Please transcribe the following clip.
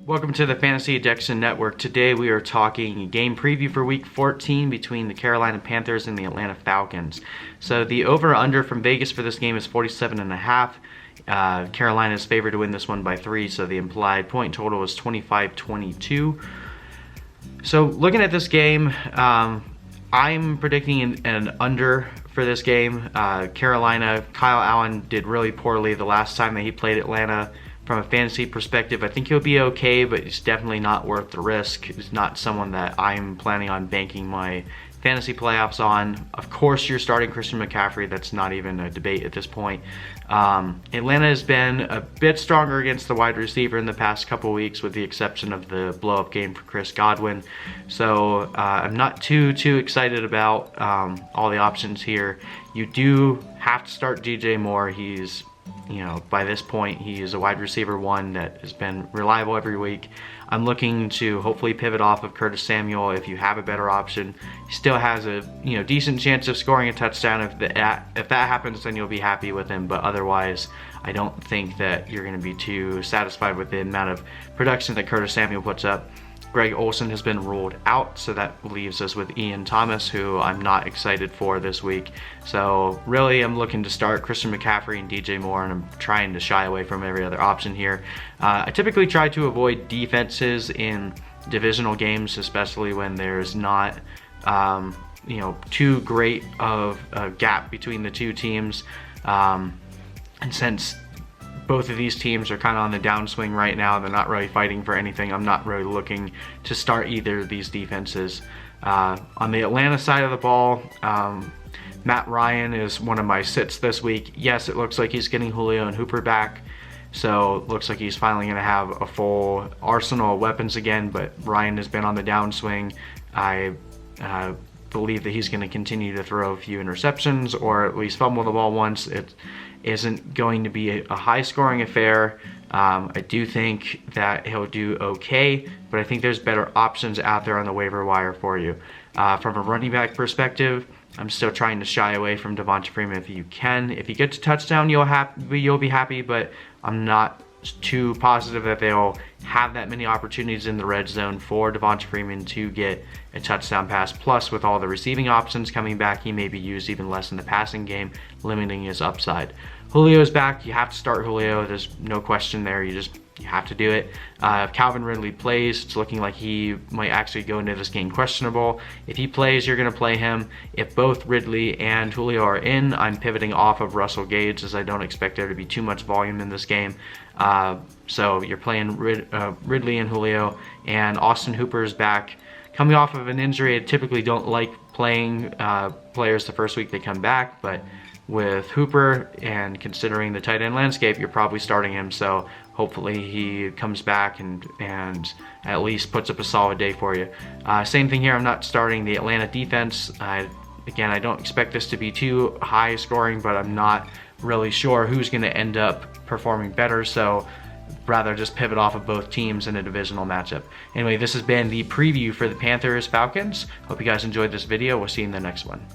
Welcome to the Fantasy Addiction Network. Today we are talking game preview for Week 14 between the Carolina Panthers and the Atlanta Falcons. So the over-under from Vegas for this game is 47.5. Carolina is favored to win this one by 3, so the implied point total is 25-22. So looking at this game, I'm predicting an under for this game. Carolina, Kyle Allen did really poorly the last time that he played Atlanta. From a fantasy perspective, I think he'll be okay, but it's definitely not worth the risk. It's not someone that I'm planning on banking my fantasy playoffs on. Of course, you're starting Christian McCaffrey. That's not even a debate at this point. Atlanta has been a bit stronger against the wide receiver in the past couple weeks, with the exception of the blow-up game for Chris Godwin. So I'm not too excited about all the options here. You do have to start DJ Moore. He's by this point, he is a wide receiver one that has been reliable every week. I'm looking to hopefully pivot off of Curtis Samuel if you have a better option. He still has a decent chance of scoring a touchdown. If that happens, then you'll be happy with him. But otherwise, I don't think that you're going to be too satisfied with the amount of production that Curtis Samuel puts up. Greg Olsen has been ruled out, so that leaves us with Ian Thomas, who I'm not excited for this week. So really, I'm looking to start Christian McCaffrey and DJ Moore, and I'm trying to shy away from every other option here. I typically try to avoid defenses in divisional games, especially when there's not too great of a gap between the two teams. And since both of these teams are kind of on the downswing right now, they're not really fighting for anything, I'm not really looking to start either of these defenses. On the Atlanta side of the ball, Matt Ryan is one of my sits this week. Yes, it looks like he's getting Julio and Hooper back, so it looks like he's finally going to have a full arsenal of weapons again, but Ryan has been on the downswing. I believe that he's going to continue to throw a few interceptions or at least fumble the ball once. It isn't going to be a high-scoring affair. I do think that he'll do okay, but I think there's better options out there on the waiver wire for you. From a running back perspective, I'm still trying to shy away from Devonta Freeman if you can. If he gets a touchdown, you'll be happy, but I'm not too positive that they'll have that many opportunities in the red zone for Devonta Freeman to get a touchdown pass. Plus, with all the receiving options coming back, he may be used even less in the passing game, limiting his upside. Julio's back. You have to start Julio. There's no question there. You have to do it. If Calvin Ridley plays, it's looking like he might actually go into this game questionable. If he plays, you're going to play him. If both Ridley and Julio are in, I'm pivoting off of Russell Gage, as I don't expect there to be too much volume in this game. So you're playing Ridley and Julio, and Austin Hooper is back. Coming off of an injury, I typically don't like playing players the first week they come back, but with Hooper and considering the tight end landscape, you're probably starting him, so hopefully he comes back and at least puts up a solid day for you. Same thing here, I'm not starting the Atlanta defense. Again, I don't expect this to be too high scoring, but I'm not really sure who's going to end up performing better, so rather just pivot off of both teams in a divisional matchup. Anyway, this has been the preview for the Panthers Falcons. Hope you guys enjoyed this video. We'll see you in the next one.